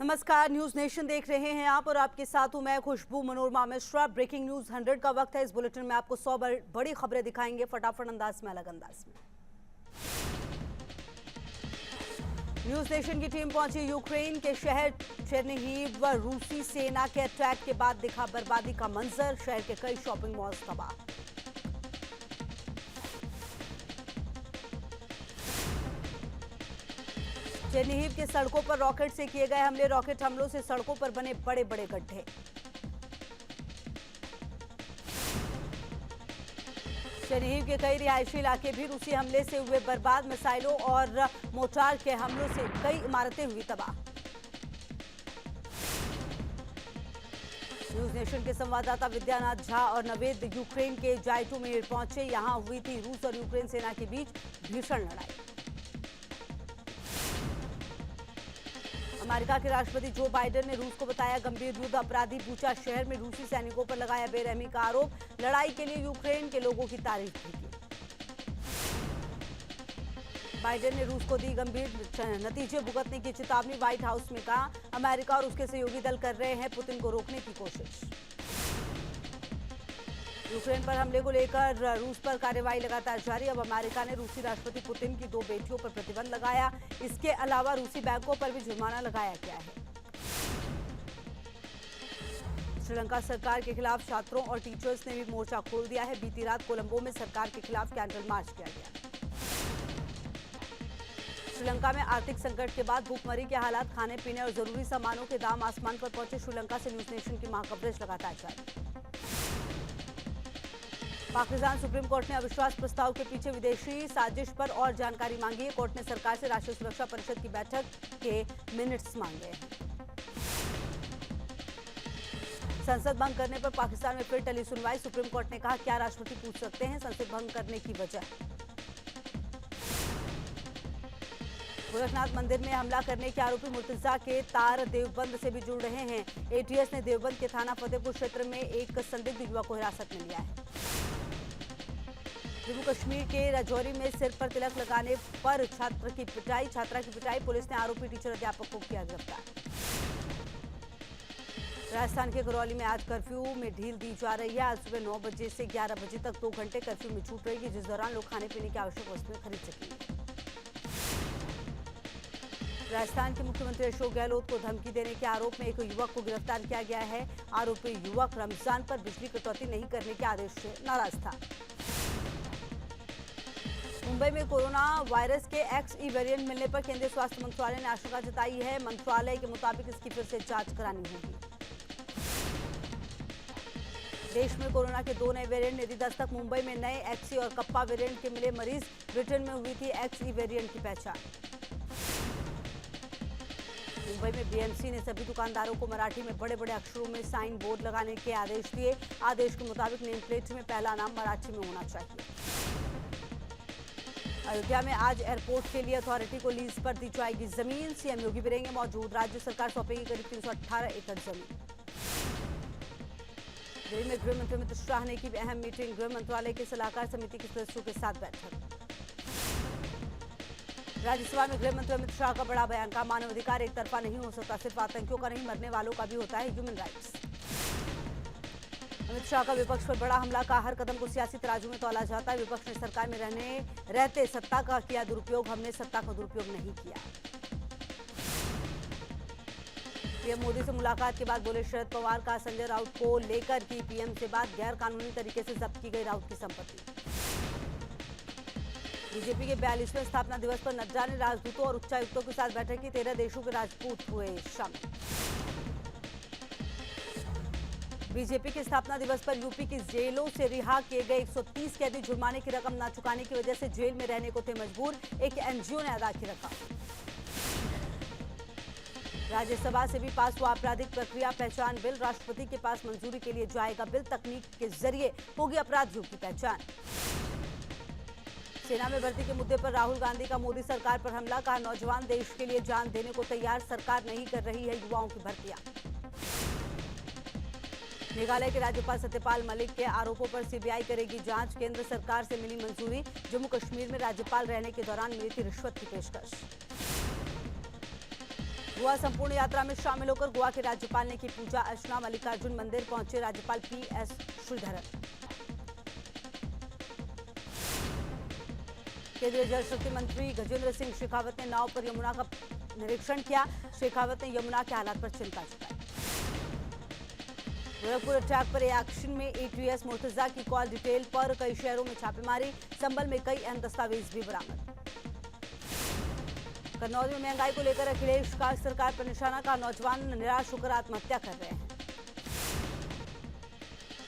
नमस्कार, news nation देख रहे हैं आप और आपके साथ हूं मैं खुशबू मनोरमा मिश्रा। ब्रेकिंग न्यूज 100 का वक्त है। इस बुलेटिन में आपको 100 बड़ी खबरें दिखाएंगे फटाफट अंदाज में, अलग अंदाज में। न्यूज नेशन की टीम पहुंची यूक्रेन के शहर चेर्निहिव व रूसी सेना के अटैक के बाद दिखा बर्बादी का मंजर। शहर के कई शॉपिंग मॉल्स तबाह। चेर्निहिव के सड़कों पर रॉकेट से किए गए हमले। रॉकेट हमलों से सड़कों पर बने बड़े बड़े गड्ढे। चेर्निहिव के कई रिहायशी इलाके भी रूसी हमले से हुए बर्बाद। मिसाइलों और मोर्टार के हमलों से कई इमारतें हुई तबाह। न्यूज नेशन के संवाददाता विद्यानाथ झा और नवेद यूक्रेन के जाइटोमिर पहुंचे। यहां हुई थी रूस और यूक्रेन सेना के बीच भीषण लड़ाई। अमेरिका के राष्ट्रपति जो बाइडेन ने रूस को बताया गंभीर युद्ध अपराधी। बूचा शहर में रूसी सैनिकों पर लगाया बेरहमी का आरोप। लड़ाई के लिए यूक्रेन के लोगों की तारीफ भी की। बाइडेन ने रूस को दी गंभीर नतीजे भुगतने की चेतावनी। व्हाइट हाउस में कहा अमेरिका और उसके सहयोगी दल कर रहे हैं पुतिन को रोकने की कोशिश। यूक्रेन पर हमले को लेकर रूस पर कार्रवाई लगातार जारी। अब अमेरिका ने रूसी राष्ट्रपति पुतिन की 2 बेटियों पर प्रतिबंध लगाया। इसके अलावा रूसी बैंकों पर भी जुर्माना लगाया गया है। श्रीलंका सरकार के खिलाफ छात्रों और टीचर्स ने भी मोर्चा खोल दिया है। बीती रात कोलंबो में सरकार के खिलाफ कैंडल मार्च किया गया। श्रीलंका में आर्थिक संकट के बाद भूखमरी के हालात, खाने पीने और जरूरी सामानों के दाम आसमान पर पहुंचे। श्रीलंका से न्यूज नेशन की महाकवरेज लगातार जारी। पाकिस्तान सुप्रीम कोर्ट ने अविश्वास प्रस्ताव के पीछे विदेशी साजिश पर और जानकारी मांगी है। कोर्ट ने सरकार से राष्ट्रीय सुरक्षा परिषद की बैठक के मिनट्स मांगे हैं। संसद भंग करने पर पाकिस्तान में फिर टली सुनवाई। सुप्रीम कोर्ट ने कहा क्या राष्ट्रपति पूछ सकते हैं संसद भंग करने की वजह। गोरखनाथ मंदिर में हमला करने के आरोपी मुर्तजा के तार देवबंद से भी जुड़ रहे हैं। एटीएस ने देवबंद के थाना फतेहपुर क्षेत्र में एक संदिग्ध युवक को हिरासत में लिया है। जम्मू कश्मीर के राजौरी में सिर पर तिलक लगाने पर छात्रा की पिटाई। पुलिस ने आरोपी टीचर अध्यापक को किया गिरफ्तार। राजस्थान के करौली में आज कर्फ्यू में ढील दी जा रही है। आज सुबह 9 बजे से 11 बजे तक 2 घंटे कर्फ्यू में छूट रहेगी, जिस दौरान लोग खाने पीने की आवश्यक वस्तुएं खरीद सकेंगे। राजस्थान के मुख्यमंत्री अशोक गहलोत को धमकी देने के आरोप में एक युवक को गिरफ्तार किया गया है। आरोपी युवक रमजान पर बिजली कटौती नहीं करने के आदेश से नाराज था। मुंबई में कोरोना वायरस के XE वेरिएंट मिलने पर केंद्रीय स्वास्थ्य मंत्रालय ने आशंका जताई है। मंत्रालय के मुताबिक इसकी फिर से जांच करानी होगी। देश में कोरोना के 2 नए वेरिएंट ने दी दस्तक। मुंबई में नए XE और कप्पा वेरिएंट के मिले मरीज। ब्रिटेन में हुई थी XE वेरिएंट की पहचान। मुंबई में BMC ने सभी दुकानदारों को मराठी में बड़े बड़े अक्षरों में साइन बोर्ड लगाने के आदेश दिए। आदेश के मुताबिक नेम प्लेट में पहला नाम मराठी में होना चाहिए। अयोध्या में आज एयरपोर्ट के लिए अथॉरिटी को लीज पर दी जाएगी जमीन। सीएम योगी भी रहेंगे मौजूद। राज्य सरकार सौंपेगी करीब 318 एकड़ जमीन। दिल्ली में गृह मंत्री अमित शाह ने की अहम मीटिंग। गृह मंत्रालय के सलाहकार समिति के सदस्यों के साथ बैठक। राज्यसभा में गृह मंत्री अमित शाह का बड़ा बयान। का मानवाधिकार एक तरफा नहीं हो सकता, सिर्फ आतंकियों का नहीं मरने वालों का भी होता है ह्यूमन राइट्स। अमित शाह का विपक्ष पर बड़ा हमला। का हर कदम को सियासी तराजू में तौला जाता है। विपक्ष ने सरकार में रहते सत्ता का किया दुरुपयोग, हमने सत्ता का दुरुपयोग नहीं किया। पीएम मोदी से मुलाकात के बाद बोले शरद पवार। का संजय राउत को लेकर की पीएम से बात। गैर कानूनी तरीके से जब्त की गई राउत की संपत्ति। बीजेपी के 42वें स्थापना दिवस पर नड्डा ने राजदूतों और उच्चायुक्तों के साथ बैठक की। 13 देशों के राजपूत हुए शामिल। बीजेपी के स्थापना दिवस पर यूपी की जेलों से रिहा किए गए 130 कैदी जुर्माने की रकम न चुकाने की वजह से जेल में रहने को थे मजबूर। एक एनजीओ ने अदा की रकम। राज्यसभा से भी पास हुआ आपराधिक प्रक्रिया पहचान बिल। राष्ट्रपति के पास मंजूरी के लिए जाएगा बिल। तकनीक के जरिए होगी अपराधियों की पहचान। सेना में भर्ती के मुद्दे पर राहुल गांधी का मोदी सरकार पर हमला। कहा नौजवान देश के लिए जान देने को तैयार, सरकार नहीं कर रही है युवाओं की भर्तियां। मेघालय के राज्यपाल सत्यपाल मलिक के आरोपों पर सीबीआई करेगी जांच। केंद्र सरकार से मिली मंजूरी। जम्मू कश्मीर में राज्यपाल रहने के दौरान मिली थी रिश्वत की पेशकश। गोवा संपूर्ण यात्रा में शामिल होकर गोवा के राज्यपाल ने की पूजा अर्चना। मल्लिकार्जुन मंदिर पहुंचे राज्यपाल PS श्रीधरन। केंद्रीय जल शक्ति मंत्री गजेंद्र सिंह शेखावत ने नाव पर यमुना का निरीक्षण किया। शेखावत ने यमुना के हालात पर चिंता जताई। गोरखपुर अटैक पर एक्शन में ATS मुर्तजा की कॉल डिटेल पर कई शहरों में छापेमारी। संभल में कई अहम दस्तावेज भी बरामद। कन्नौज में महंगाई को लेकर अखिलेश का सरकार पर निशाना। का नौजवान निराश होकर आत्महत्या कर रहे हैं।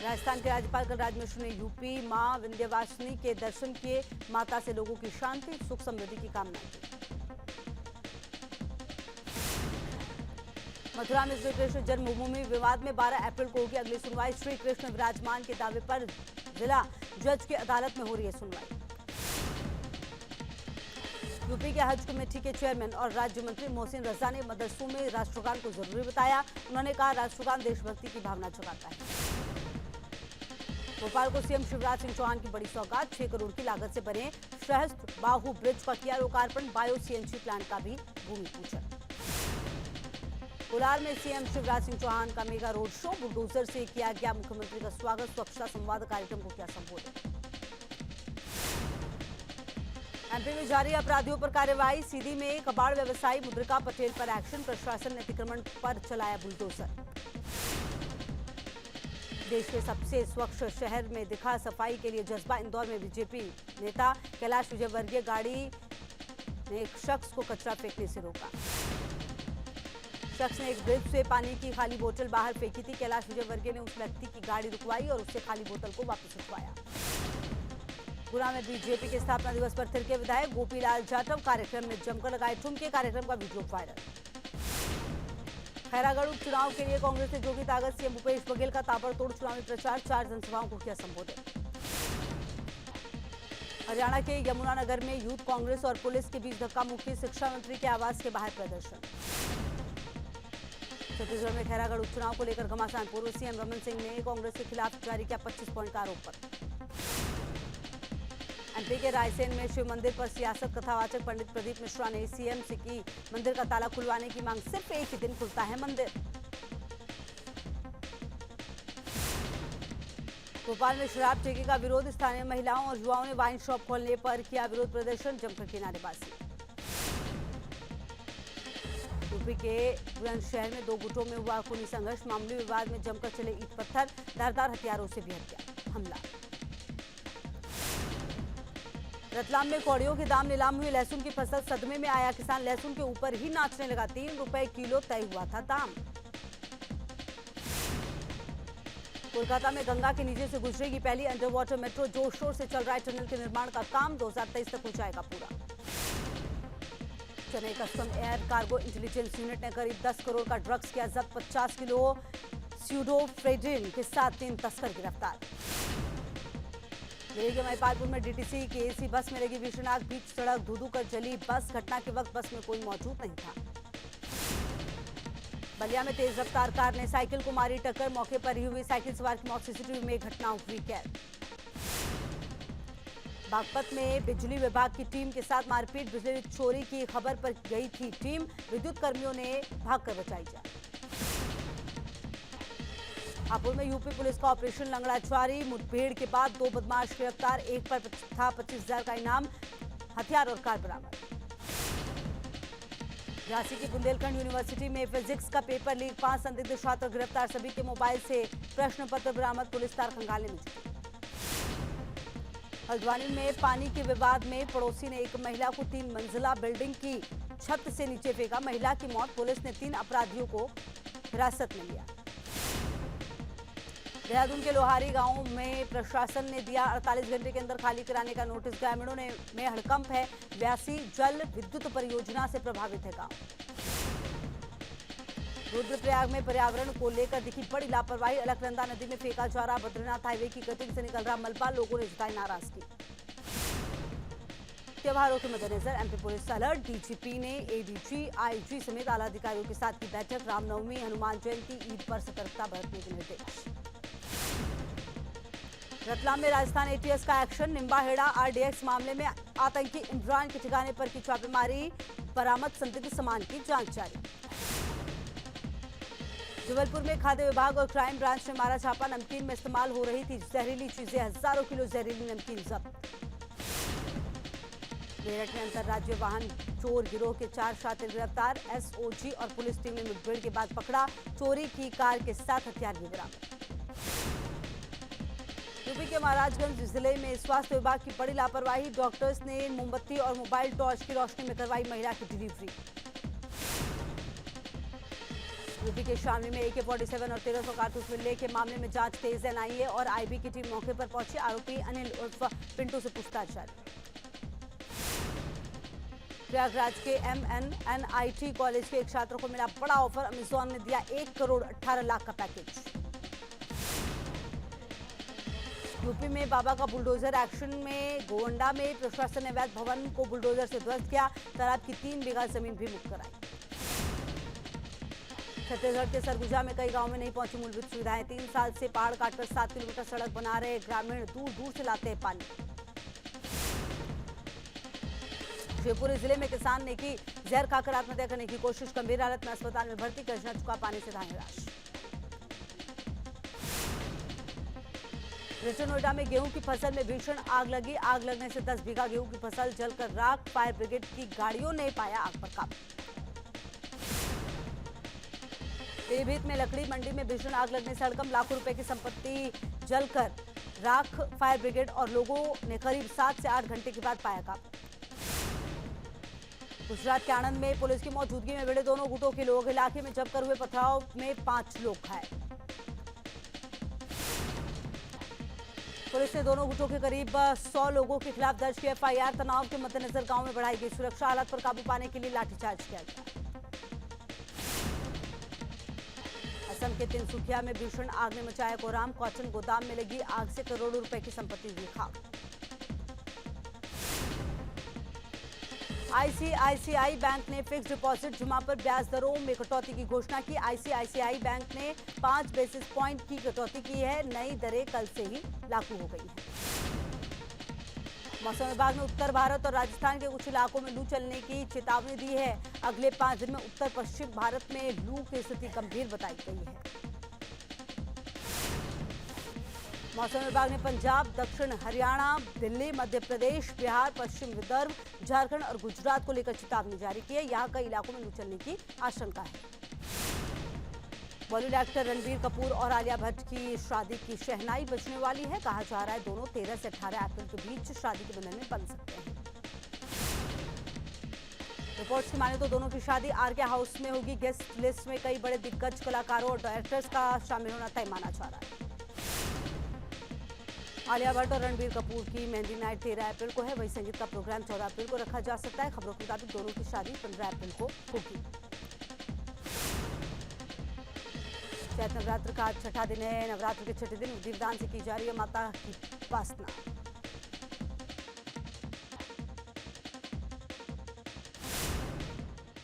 राजस्थान के राज्यपाल कलराज मिश्र ने यूपी मां विंध्यवासिनी के दर्शन किए। माता से लोगों की शांति सुख समृद्धि की कामना की। मथुरा में श्री कृष्ण जन्मभूमि विवाद में 12 अप्रैल को होगी अगली सुनवाई। श्री कृष्ण विराजमान के दावे पर जिला जज की अदालत में हो रही है सुनवाई। यूपी के हज कमेटी के चेयरमैन और राज्य मंत्री मोहसिन रजा ने मदरसों में राष्ट्रगान को जरूरी बताया। उन्होंने कहा राष्ट्रगान देशभक्ति की भावना जगाता है। भोपाल को सीएम शिवराज सिंह चौहान की बड़ी सौगात। 6 करोड़ की लागत से बने सहस्त्र बाहु ब्रिज का किया लोकार्पण। बायो CNG प्लांट का भी भूमि पूजन। कोलार में सीएम शिवराज सिंह चौहान का मेगा रोड शो। बुलडोजर से किया गया मुख्यमंत्री का स्वागत। स्वच्छता संवाद कार्यक्रम को किया संबोधित। MP में जारी अपराधियों पर कार्रवाई। सीधी में कबाड़ व्यवसायी मुद्रिका पटेल पर एक्शन। प्रशासन ने अतिक्रमण पर चलाया बुलडोजर। देश के सबसे स्वच्छ शहर में दिखा सफाई के लिए जज्बा। इंदौर में बीजेपी नेता कैलाश विजयवर्गीय गाड़ी ने एक शख्स को कचरा फेंकने से रोका। शख्स ने एक ब्रिज से पानी की खाली बोतल बाहर फेंकी थी। कैलाश विजयवर्गीय ने उस व्यक्ति की गाड़ी रुकवाई और उससे खाली बोतल को वापस उठवाया। गुना में बीजेपी के स्थापना दिवस पर थिरके विधायक गोपीलाल जाटव। कार्यक्रम में जमकर लगाए ठुमके। कार्यक्रम का वीडियो वायरल। खैरागढ़ उपचुनाव के लिए कांग्रेस ने जोगी ताकत। सीएम भूपेश बघेल का ताबड़तोड़ चुनावी प्रचार। 4 जनसभाओं को किया संबोधित। हरियाणा के यमुनानगर में यूथ कांग्रेस और पुलिस के बीच धक्का मुक्की। शिक्षा मंत्री के आवास के बाहर प्रदर्शन। छत्तीसगढ़ में खैरागढ़ उपचुनाव को लेकर घमासान। पूर्व सीएम रमन सिंह ने कांग्रेस के खिलाफ जारी किया 25 पॉइंट का आरोप पत्र। MP के रायसेन में शिव मंदिर पर सियासत। कथावाचक पंडित प्रदीप मिश्रा ने सीएम से की मंदिर का ताला खुलवाने की मांग। सिर्फ एक ही दिन खुलता है मंदिर। भोपाल में शराब ठेके का विरोध। स्थानीय महिलाओं और युवाओं ने वाइन शॉप खोलने पर किया विरोध प्रदर्शन। जमकर की नारेबाजी। यूपी के बुलंदशहर में 2 गुटों में हुआ खूनी संघर्ष। मामूली विवाद में जमकर चले ईंट पत्थर। धारदार हथियारों से भी हत्या हमला। रतलाम में कौड़ियों के दाम नीलाम हुई। लहसुन की फसल सदमे में आया किसान। लहसुन के ऊपर ही नाचने लगा। 3 रुपए किलो तय हुआ था दाम। कोलकाता में गंगा के नीचे से गुजरेगी पहली अंडर वाटर मेट्रो। जोर शोर से चल रहा है टनल के निर्माण का काम। 2023 तक हो जाएगा पूरा। Chennai custom air cargo intelligence unit ने करीब 10 करोड़ का ड्रग्स किया जब्त। 50 किलो स्यूडोफ्रेडिन के साथ 3 तस्कर गिरफ्तार। दिल्ली के महिपालपुर में DTC की AC बस में लगी भीषण आग। बीच सड़क धू-धू कर जली बस। घटना के वक्त बस में कोई मौजूद नहीं था। बलिया में तेज रफ्तार कार ने साइकिल को मारी टक्कर। मौके पर ही हुई साइकिल सवार की मौत। CCTV में घटना हुई कैद। बागपत में बिजली विभाग की टीम के साथ मारपीट। बिजली चोरी की खबर पर गई थी टीम। विद्युत कर्मियों ने भागकर बचाई जान। हापुड़ में यूपी पुलिस का ऑपरेशन लंगड़ा जारी। मुठभेड़ के बाद 2 बदमाश गिरफ्तार। एक पर था 25,000 का इनाम। हथियार और कार बरामद। झांसी की बुंदेलखंड यूनिवर्सिटी में फिजिक्स का पेपर लीक। 5 संदिग्ध छात्र गिरफ्तार। सभी के मोबाइल से प्रश्न पत्र बरामद। पुलिस तार खंगालने में जुटी। हल्द्वानी में पानी के विवाद में पड़ोसी ने एक महिला को 3 मंजिला बिल्डिंग की छत से नीचे फेंका। महिला की मौत। पुलिस ने 3 अपराधियों को हिरासत में लिया। देहरादून के लोहारी गांव में प्रशासन ने दिया 48 घंटे के अंदर खाली कराने का नोटिस। ग्रामीणों में हड़कंप है। 82 जल विद्युत परियोजना से प्रभावित है गांव। रुद्रप्रयाग में पर्यावरण को लेकर दिखी बड़ी लापरवाही। अलकनंदा नदी में फेंका जा रहा बद्रीनाथ हाईवे की कटिंग से निकल रहा मलबा। लोगों ने जताई नाराजगी। त्योहारों के मद्देनजर MP पुलिस अलर्ट। DGP ने ADG, IG समेत आला अधिकारियों के साथ की बैठक। रामनवमी, हनुमान जयंती, ईद पर सतर्कता बरतने के निर्देश। रतलाम में राजस्थान ATS का एक्शन। निम्बाहेड़ा RDX मामले में आतंकी इमरान के ठिकाने पर की छापेमारी। बरामद संदिग्ध सामान की जांच जारी। जबलपुर में खाद्य विभाग और क्राइम ब्रांच ने मारा छापा। नमकीन में इस्तेमाल हो रही थी जहरीली चीजें, हजारों किलो जहरीली नमकीन जब्त। मेरठ में अंतर्राज्यीय वाहन चोर गिरोह के 4 शातिर गिरफ्तार। एसओजी और पुलिस टीम ने मुठभेड़ के बाद पकड़ा। चोरी की कार के साथ हथियार भी बरामद। यूपी के महाराजगंज जिले में स्वास्थ्य विभाग की बड़ी लापरवाही। डॉक्टर्स ने मोमबत्ती और मोबाइल टॉर्च की रोशनी में करवाई महिला की डिलीवरी। यूपी के शामली में AK-47 और 1300 कारतूस मिलने के मामले में जांच तेज। एनआईए और आईबी की टीम मौके पर पहुंची। आरोपी अनिल उर्फ पिंटू से पूछताछ जारी। प्रयागराज के MNNIT कॉलेज के एक छात्र को मिला बड़ा ऑफर। अमेजॉन ने दिया 1 करोड़ 18 लाख का पैकेज। यूपी में बाबा का बुलडोजर एक्शन में गोवंडा में प्रशासन ने अवैध भवन को बुलडोजर से ध्वस्त किया। तालाब की 3 बीघा जमीन भी मुक्त कराई। छत्तीसगढ़ के सरगुजा में कई गांव में नहीं पहुंची मूलभूत सुविधाएं। 3 साल से पहाड़ काटकर 7 किलोमीटर सड़क बना रहे ग्रामीण दूर दूर से लाते हैं पानी। शिवपुरी जिले में किसान ने की जहर खाकर आत्महत्या करने की कोशिश। गंभीर हालत में अस्पताल में भर्ती। कर्जना चुका पानी से था निराश। ग्रेटर नोएडा में गेहूं की फसल में भीषण आग लगी। आग लगने से 10 बीघा गेहूं की फसल जलकर राख। फायर ब्रिगेड की गाड़ियों ने पाया आग पर काबू। पीलीभीत में लकड़ी मंडी में भीषण आग लगने से हड़कंप। लाखों रुपए की संपत्ति जलकर राख। फायर ब्रिगेड और लोगों ने करीब 7 से 8 घंटे के बाद पाया काबू। गुजरात के आणंद में पुलिस की मौजूदगी में भिड़े दोनों गुटों के लोग। इलाके में जमकर हुए पथराव में 5 लोग घायल। पुलिस ने दोनों गुटों के करीब 100 लोगों के खिलाफ दर्ज किया FIR। तनाव के मद्देनजर गांव में बढ़ाई गई सुरक्षा। हालात पर काबू पाने के लिए लाठीचार्ज किया गया। असम के तिनसुकिया में भीषण आग ने मचाया कोहराम। कॉटन गोदाम में लगी आग से करोड़ों रुपए की संपत्ति हुई खाक। ICICI बैंक ने फिक्स डिपॉजिट जमा पर ब्याज दरों में कटौती की घोषणा की। ICICI बैंक ने 5 बेसिस पॉइंट की कटौती की है। नई दरें कल से ही लागू हो गई हैं। मौसम विभाग ने उत्तर भारत और राजस्थान के कुछ इलाकों में लू चलने की चेतावनी दी है। अगले 5 दिन में उत्तर पश्चिम भारत में लू की स्थिति गंभीर बताई गई है। मौसम विभाग ने पंजाब, दक्षिण हरियाणा, दिल्ली, मध्य प्रदेश, बिहार, पश्चिम विदर्भ, झारखंड और गुजरात को लेकर चेतावनी जारी की है। यहां कई इलाकों में लू चलने की आशंका है। बॉलीवुड एक्टर रणबीर कपूर और आलिया भट्ट की शादी की शहनाई बजने वाली है। कहा जा रहा है दोनों 13 से 18 अप्रैल के बीच शादी के बंधन में बंध सकते हैं। रिपोर्ट्स की माने तो दोनों की शादी RK हाउस में होगी। गेस्ट लिस्ट में कई बड़े दिग्गज कलाकारों और डायरेक्टर्स का शामिल होना तय माना जा रहा है। आलिया भट्ट और रणबीर कपूर की मेहंदी नाइट 13 अप्रैल को है। वहीं संगीत का प्रोग्राम 14 अप्रैल को रखा जा सकता है। खबरों के मुताबिक दोनों की शादी 15 अप्रैल को होगी। चैत्र नवरात्र का आज 6ठा दिन है। नवरात्र के 6ठे दिन दीपदान से की जा रही है माता की उपासना।